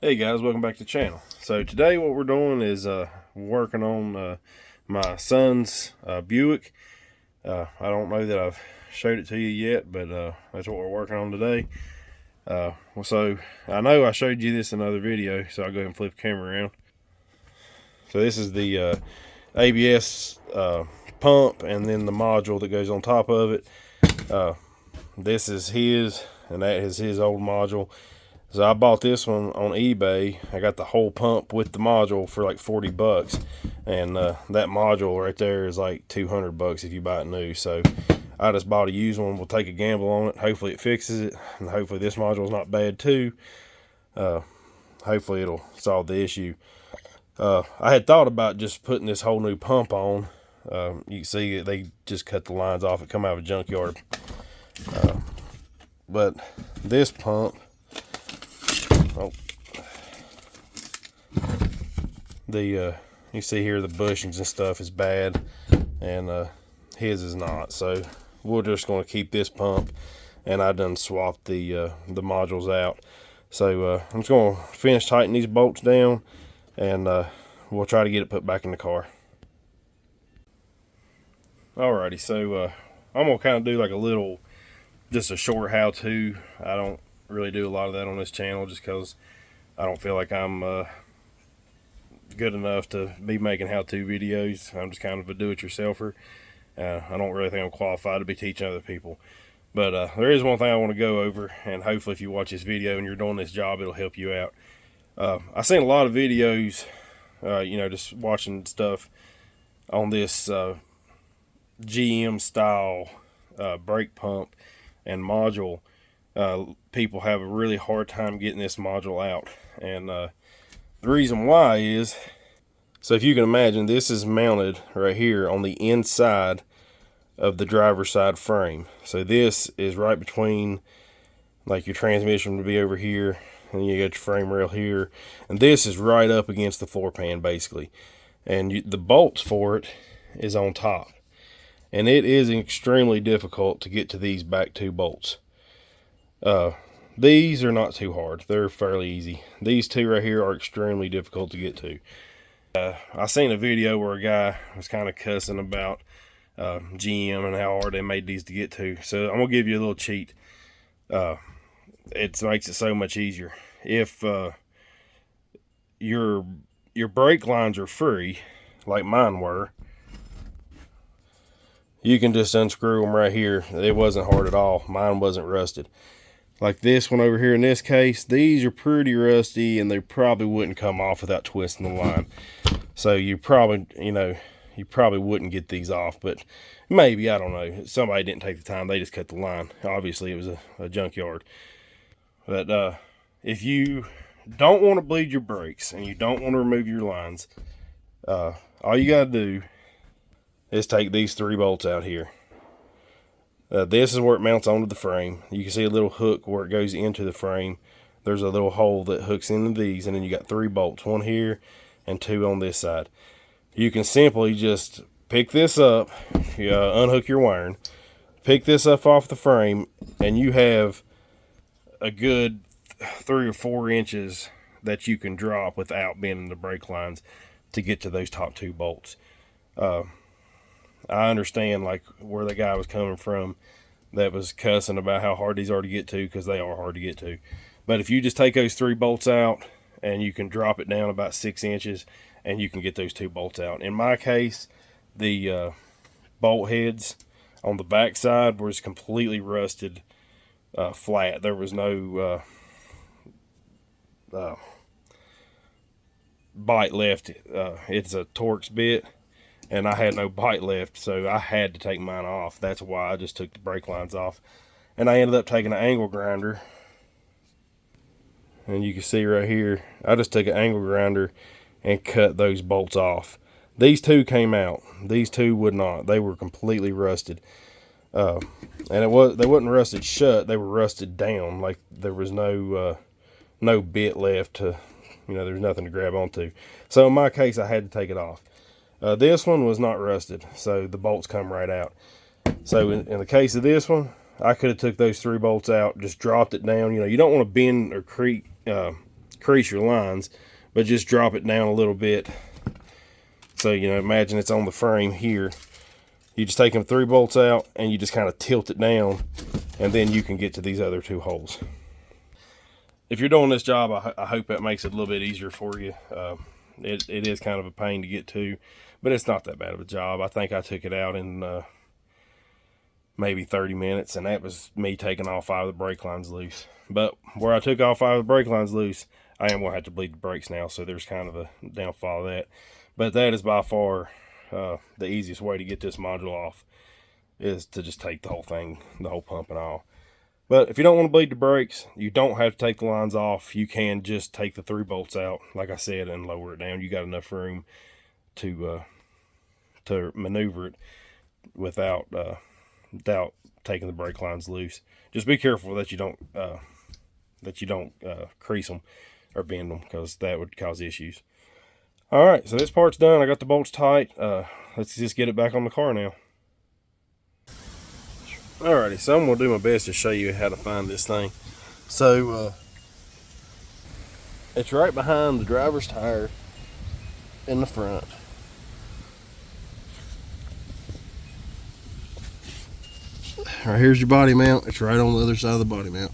Hey guys, welcome back to the channel. So today what we're doing is working on my son's Buick. I don't know that I've showed it to you yet, but that's what we're working on today. So I know I showed you this in another video, so I'll go ahead and flip the camera around. So this is the ABS pump and then the module that goes on top of it. This is his, and that is his old module. So I bought this one on eBay. I got the whole pump with the module for like 40 bucks. And that module right there is like 200 bucks if you buy it new. So I just bought a used one. We'll take a gamble on it. Hopefully it fixes it. And hopefully this module is not bad too. Hopefully it'll solve the issue. I had thought about just putting this whole new pump on. You can see they just cut the lines off. It come out of a junkyard. But this pump, you see here the bushings and stuff is bad, and his is not. So we're just going to keep this pump, and I done swapped the modules out. So I'm just going to finish tightening these bolts down, and we'll try to get it put back in the car. Alrighty, so I'm gonna kind of do like just a short how-to. I don't really do a lot of that on this channel just because I don't feel like I'm good enough to be making how-to videos. I'm just kind of a do-it-yourselfer. I don't really think I'm qualified to be teaching other people. But there is one thing I want to go over, and hopefully if you watch this video and you're doing this job, it'll help you out. I've seen a lot of videos, just watching stuff on this GM style brake pump and module. People have a really hard time getting this module out, and the reason why is, so if you can imagine, this is mounted right here on the inside of the driver's side frame. So this is right between, like, your transmission would be over here, and you got your frame rail here, and this is right up against the floor pan basically, and the bolts for it is on top. And it is extremely difficult to get to these back two bolts. These are not too hard. They're fairly easy. These two right here are extremely difficult to get to. I seen a video where a guy was kind of cussing about GM and how hard they made these to get to. So I'm going to give you a little cheat. It makes it so much easier. If your brake lines are free, like mine were, you can just unscrew them right here. It wasn't hard at all. Mine wasn't rusted. Like this one over here in this case, these are pretty rusty and they probably wouldn't come off without twisting the line. So you probably wouldn't get these off, but maybe, I don't know. Somebody didn't take the time. They just cut the line. Obviously it was a junkyard. But if you don't want to bleed your brakes and you don't want to remove your lines, all you got to do is take these 3 bolts out here. This is where it mounts onto the frame. You can see a little hook where it goes into the frame. There's a little hole that hooks into these, and then you got 3 bolts, 1 here and 2 on this side. You can simply just pick this up, unhook your wiring, pick this up off the frame, and you have a good 3 or 4 inches that you can drop without bending the brake lines to get to those top 2 bolts. I understand like where the guy was coming from that was cussing about how hard these are to get to, because they are hard to get to. But if you just take those 3 bolts out and you can drop it down about 6 inches and you can get those 2 bolts out. In my case, the bolt heads on the back side was completely rusted flat. There was no bite left. It's a Torx bit, and I had no bite left, so I had to take mine off. That's why I just took the brake lines off. And I ended up taking an angle grinder. And you can see right here, I just took an angle grinder and cut those bolts off. These 2 came out. These 2 would not. They were completely rusted. And they wasn't rusted shut, they were rusted down. Like there was no bit left to, there's nothing to grab onto. So in my case, I had to take it off. This one was not rusted, so the bolts come right out. So in the case of this one, I could have took those 3 bolts out, just dropped it down. You don't want to bend or creak crease your lines, but just drop it down a little bit. So, you know, imagine it's on the frame here. You just take them 3 bolts out and you just kind of tilt it down, and then you can get to these other 2 holes. If you're doing this job, I hope that makes it a little bit easier for you. It is kind of a pain to get to, but it's not that bad of a job. I think I took it out in maybe 30 minutes, and that was me taking all 5 of the brake lines loose. But where I took all 5 of the brake lines loose, I am going to have to bleed the brakes now, so there's kind of a downfall of that. But that is by far the easiest way to get this module off, is to just take the whole thing, the whole pump and all. But if you don't want to bleed the brakes, you don't have to take the lines off. You can just take the 3 bolts out, like I said, and lower it down. You got enough room to maneuver it without taking the brake lines loose. Just be careful that you don't crease them or bend them, because that would cause issues. All right, so this part's done. I got the bolts tight. Let's just get it back on the car now. Alrighty, so I'm going to do my best to show you how to find this thing. So, it's right behind the driver's tire in the front. Right here's your body mount. It's right on the other side of the body mount.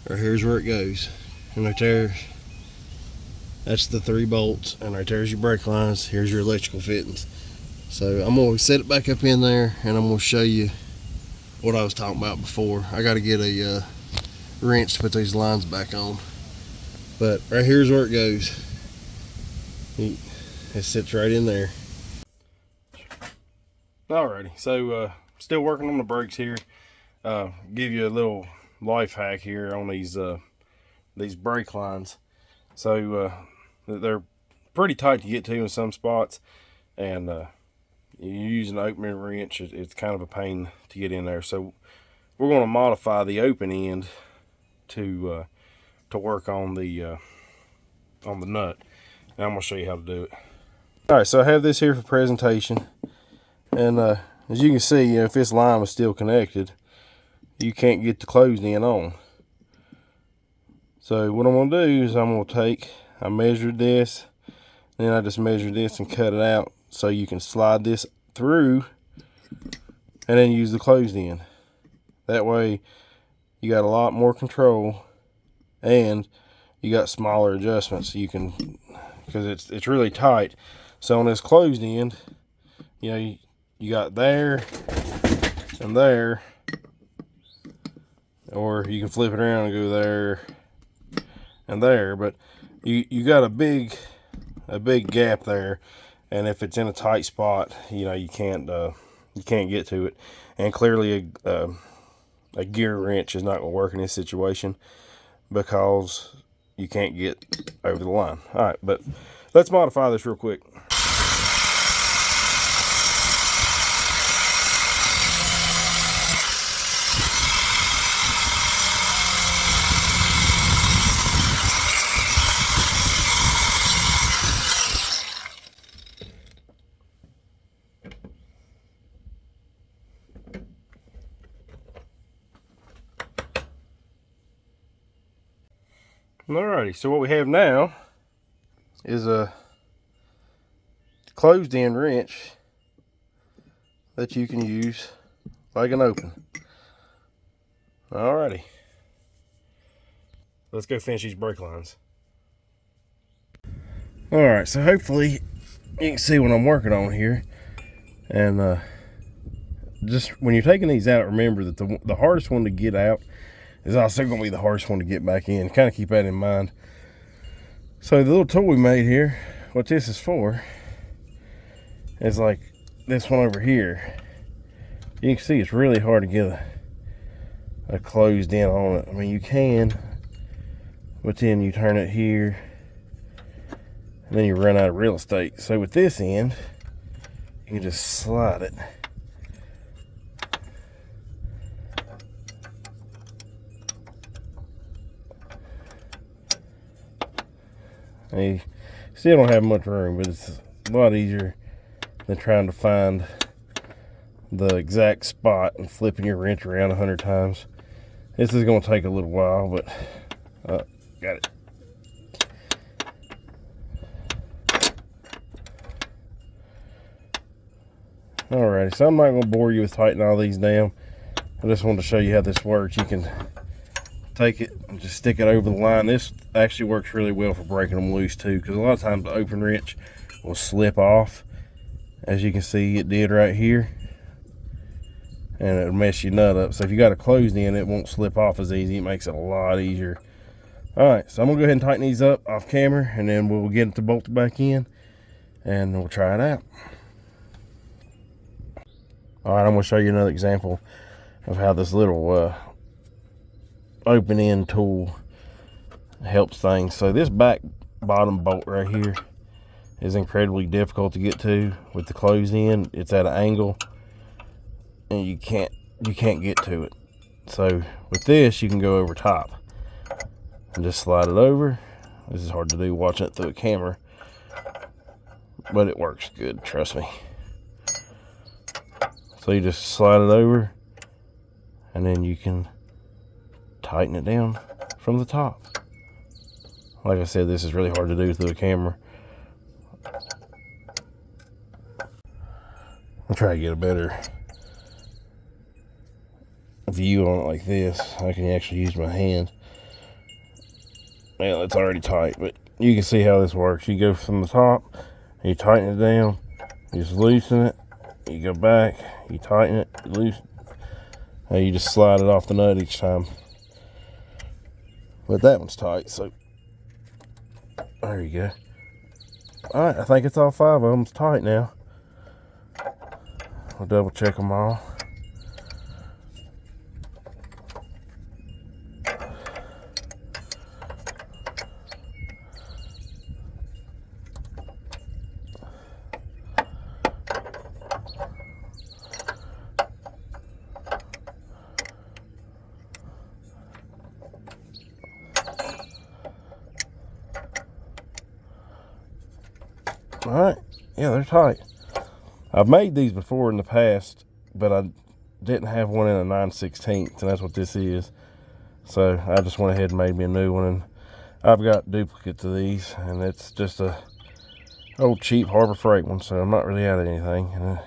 Right here's where it goes. And right there, that's the 3 bolts. And right there's your brake lines. Here's your electrical fittings. So I'm going to set it back up in there, and I'm going to show you what I was talking about before. I got to get a wrench to put these lines back on. But right here's where it goes. It sits right in there. Alrighty, so still working on the brakes here. Give you a little life hack here on these brake lines. So they're pretty tight to get to in some spots, and you use an opening wrench, it's kind of a pain to get in there. So we're going to modify the open end to work on the nut, and I'm going to show you how to do it. All right, so I have this here for presentation, and as you can see, you know, if this line was still connected, you can't get the closed end on. So what I'm going to do is I measured this, then I just measured this and cut it out, so you can slide this through and then use the closed end. That way you got a lot more control, and you got smaller adjustments. You can, because it's really tight. So on this closed end, you know, you got there and there, or you can flip it around and go there and there, but you got a big gap there, and if it's in a tight spot, you know, you can't get to it. And clearly a gear wrench is not going to work in this situation, because you can't get over the line. All right, but let's modify this real quick. Alrighty, so what we have now is a closed end wrench that you can use like an open. Alrighty, let's go finish these brake lines. Alright, so hopefully you can see what I'm working on here. And just when you're taking these out, remember that the hardest one to get out is also going to be the hardest one to get back in. Kind of keep that in mind. So the little tool we made here, what this is for, is like this one over here. You can see it's really hard to get a closed end on it. I mean, you can, but then you turn it here, and then you run out of real estate. So with this end, you can just slide it. You still don't have much room, but it's a lot easier than trying to find the exact spot and flipping your wrench around 100 times. This is going to take a little while, but got it. Alrighty, so I'm not going to bore you with tightening all these down. I just wanted to show you how this works. You can take it and just stick it over the line. This actually works really well for breaking them loose too, because a lot of times the open wrench will slip off. As you can see, it did right here, and it'll mess your nut up. So if you got it closed in, it won't slip off as easy. It makes it a lot easier. Alright, so I'm going to go ahead and tighten these up off camera, and then we'll get it to bolt back in, and we'll try it out. Alright, I'm going to show you another example of how this little open end tool helps things. So this back bottom bolt right here is incredibly difficult to get to with the closed end. It's at an angle and you can't get to it. So with this, you can go over top and just slide it over. This is hard to do watching it through a camera, but it works good, trust me. So you just slide it over, and then you can tighten it down from the top. Like I said, this is really hard to do through a camera. I'll try to get a better view on it like this. I can actually use my hand. Well, it's already tight, but you can see how this works. You go from the top, you tighten it down, you just loosen it, you go back, you tighten it, you loosen it. You just slide it off the nut each time. But that one's tight, so there you go. Alright, I think it's all 5 of them tight now. I'll double check them all. Alright, yeah, they're tight. I've made these before in the past, but I didn't have one in a 9/16, and that's what this is. So I just went ahead and made me a new one, and I've got duplicates of these, and it's just a old cheap Harbor Freight one, so I'm not really out of anything. And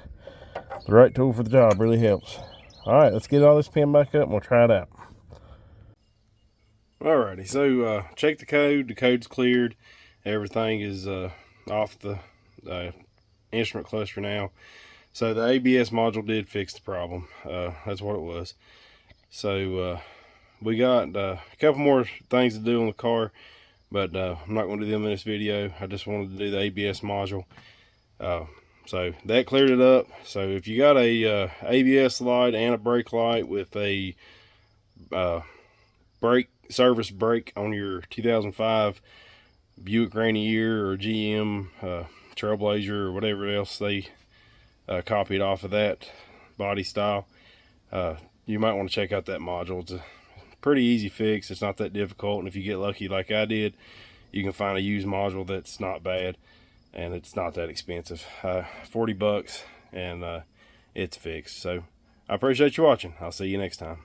the right tool for the job really helps. Alright, let's get all this pinned back up and we'll try it out. Alrighty, so check the code. The code's cleared. Everything is off the instrument cluster now. So the ABS module did fix the problem. That's what it was. So we got a couple more things to do on the car, but I'm not going to do them in this video. I just wanted to do the ABS module. So that cleared it up. So if you got a ABS light and a brake light with a service brake on your 2005 Buick Rainier or GM Trailblazer or whatever else they copied off of that body style, you might want to check out that module. It's a pretty easy fix. It's not that difficult, and if you get lucky like I did, you can find a used module that's not bad, and it's not that expensive. 40 bucks, and it's fixed. So I appreciate you watching. I'll see you next time.